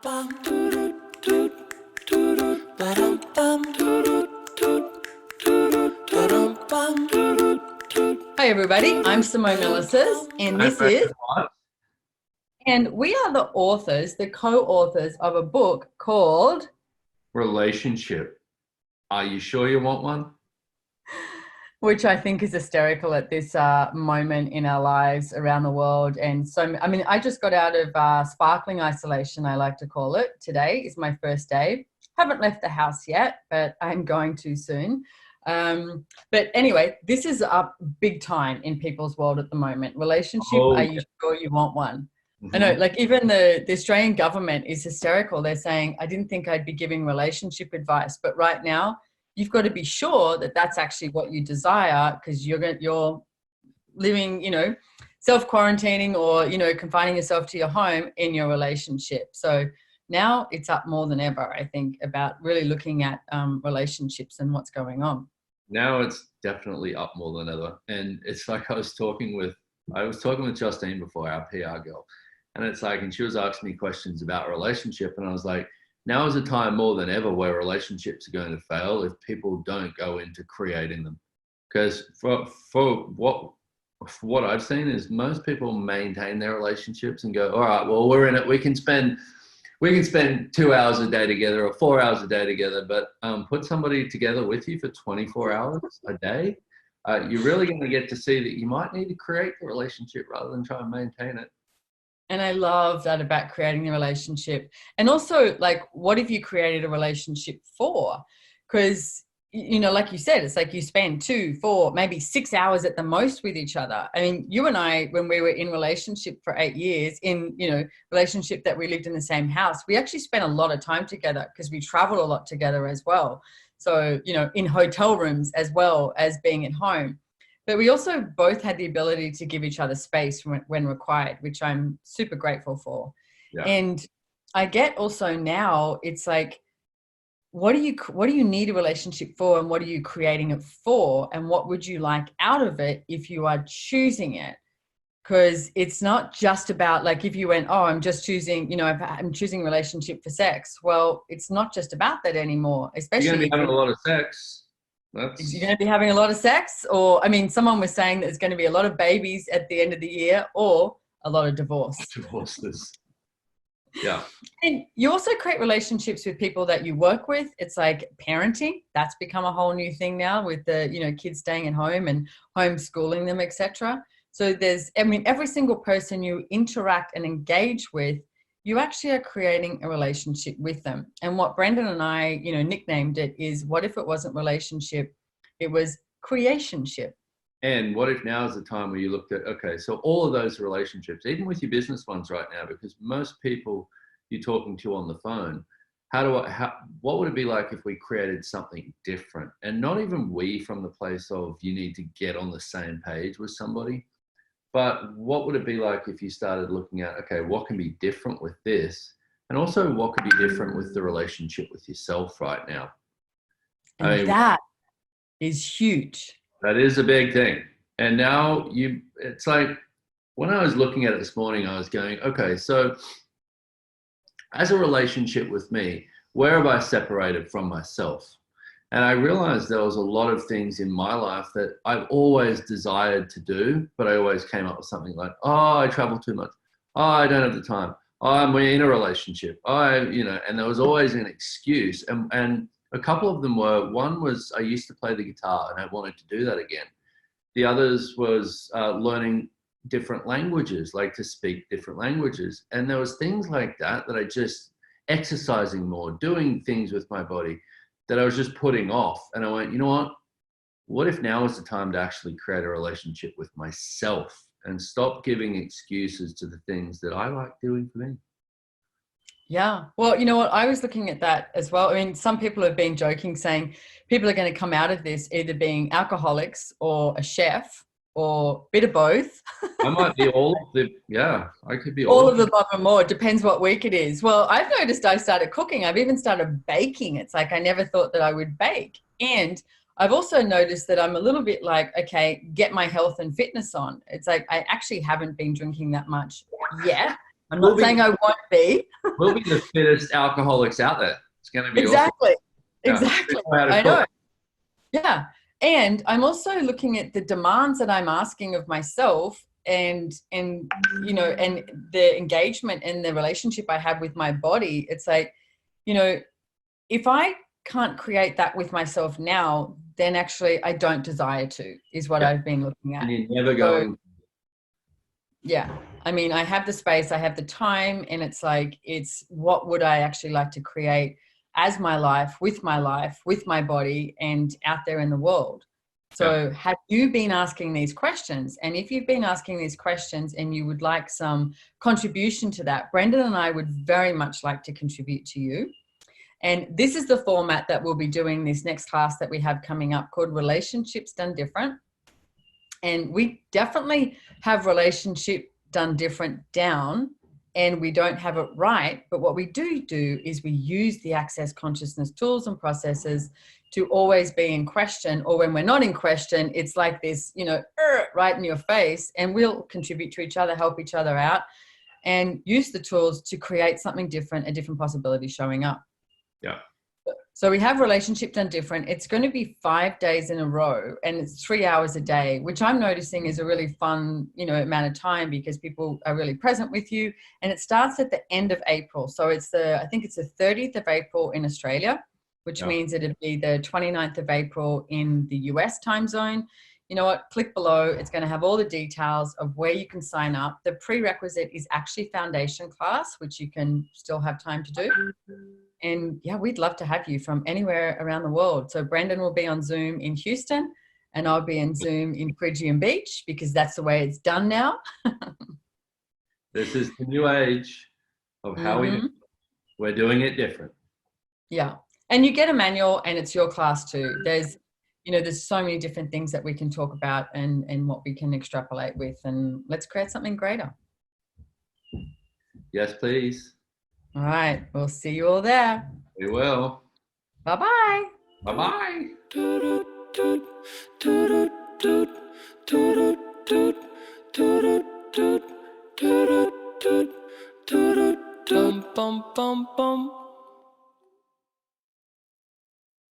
Hi everybody, I'm Simone Melisses, and we are the authors, the co-authors of a book called Relationship. Are you sure you want one? which I think is hysterical at this moment in our lives around the world. And so, I mean, I just got out of sparkling isolation, I like to call it. Today is my first day. Haven't left the house yet, but I'm going to soon. But anyway, this is up big time in people's world at the moment. Relationship, are you sure you want one? I know, like even the Australian government is hysterical. They're saying, I didn't think I'd be giving relationship advice, but right now you've got to be sure that that's actually what you desire, because you're living, self-quarantining or, confining yourself to your home in your relationship. So now it's up more than ever, I think, about really looking at relationships and what's going on. Now it's definitely up more than ever. And it's like I was talking with Justine before, our PR girl. And it's like, and she was asking me questions about relationship. And I was like, now is a time more than ever where relationships are going to fail if people don't go into creating them. Because for what I've seen is most people maintain their relationships and go, all right, well, we're in it. We can spend 2 hours a day together or 4 hours a day together, but put somebody together with you for 24 hours a day. You're really going to get to see that you might need to create the relationship rather than try and maintain it. And I love that about creating the relationship. And also, like, what have you created a relationship for? Because, like you said, it's like you spend 2, 4, maybe 6 hours at the most with each other. I mean, you and I, when we were in relationship for 8 years, in, relationship that we lived in the same house, we actually spent a lot of time together because we traveled a lot together as well. So, in hotel rooms as well as being at home. But we also both had the ability to give each other space when required, which I'm super grateful for. Yeah. And I get also now it's like, what do you need a relationship for, and what are you creating it for, and what would you like out of it if you are choosing it? Because it's not just about, like, if you went, oh, I'm just choosing, I'm choosing relationship for sex. Well, it's not just about that anymore. Especially you're going to be having a lot of sex. You're going to be having a lot of sex, or, I mean, someone was saying there's going to be a lot of babies at the end of the year, or a lot of divorce. Divorces. Yeah. And you also create relationships with people that you work with. It's like parenting. That's become a whole new thing now with the, kids staying at home and homeschooling them, etc. So every single person you interact and engage with, you actually are creating a relationship with them. And what Brendan and I, nicknamed it is, what if it wasn't relationship? It was creationship. And what if now is the time where you looked at, okay, so all of those relationships, even with your business ones right now, because most people you're talking to on the phone, what would it be like if we created something different? And not even we from the place of you need to get on the same page with somebody, but what would it be like if you started looking at, okay, what can be different with this? And also what could be different with the relationship with yourself right now? And that is huge. That is a big thing. And now it's like, when I was looking at it this morning, I was going, okay, so as a relationship with me, where have I separated from myself? And I realized there was a lot of things in my life that I've always desired to do, but I always came up with something like, oh, I travel too much. Oh, I don't have the time. Oh, I'm in a relationship. And there was always an excuse. And a couple of them were, one was I used to play the guitar and I wanted to do that again. The others was learning different languages, like to speak different languages. And there was things like that I just exercising more, doing things with my body that I was just putting off. And I went, you know what if now is the time to actually create a relationship with myself and stop giving excuses to the things that I like doing for me? Yeah. Well, you know what? I was looking at that as well. I mean, some people have been joking, saying people are going to come out of this either being alcoholics or a chef or a bit of both. I might be all of the, yeah, I could be all of the above and more. It depends what week it is. Well, I've noticed I started cooking. I've even started baking. It's like I never thought that I would bake. And I've also noticed that I'm a little bit like, okay, get my health and fitness on. It's like I actually haven't been drinking that much yet. I'm we'll not be saying I won't be. we'll be the fittest alcoholics out there. It's going to be awesome. Exactly. Yeah, Exactly. we know how to I cook. know. Yeah. And I'm also looking at the demands that I'm asking of myself and and the engagement and the relationship I have with my body. It's like, if I can't create that with myself now, then actually I don't desire to, is what Yeah. I've been looking And at. you're never So going. yeah, I mean, I have the space, I have the time, and it's like, it's what would I actually like to create as my life, with my body, and out there in the world. Yeah. So have you been asking these questions? And if you've been asking these questions and you would like some contribution to that, Brendan and I would very much like to contribute to you. And this is the format that we'll be doing this next class that we have coming up, called Relationships Done Different. And we definitely have relationship done different down, and we don't have it right. But what we do is we use the access consciousness tools and processes to always be in question, or when we're not in question, it's like this, right in your face, and we'll contribute to each other, help each other out, and use the tools to create something different, a different possibility showing up. Yeah. So we have Relationship Done Different. It's going to be 5 days in a row, and it's 3 hours a day, which I'm noticing is a really fun, amount of time, because people are really present with you. And it starts at the end of April. So I think it's the 30th of April in Australia, which means it'd be the 29th of April in the US time zone. You know what? Click below. It's going to have all the details of where you can sign up. The prerequisite is actually foundation class, which you can still have time to do. And yeah, we'd love to have you from anywhere around the world. So Brendan will be on Zoom in Houston, and I'll be in Zoom in Phrygian Beach, because that's the way it's done now. This is the new age of how we're doing it different. Yeah. And you get a manual, and it's your class too. There's so many different things that we can talk about, and what we can extrapolate with, and let's create something greater. Yes, please. All right. We'll see you all there. We will. Bye-bye. Bye-bye. Bum bum bum bum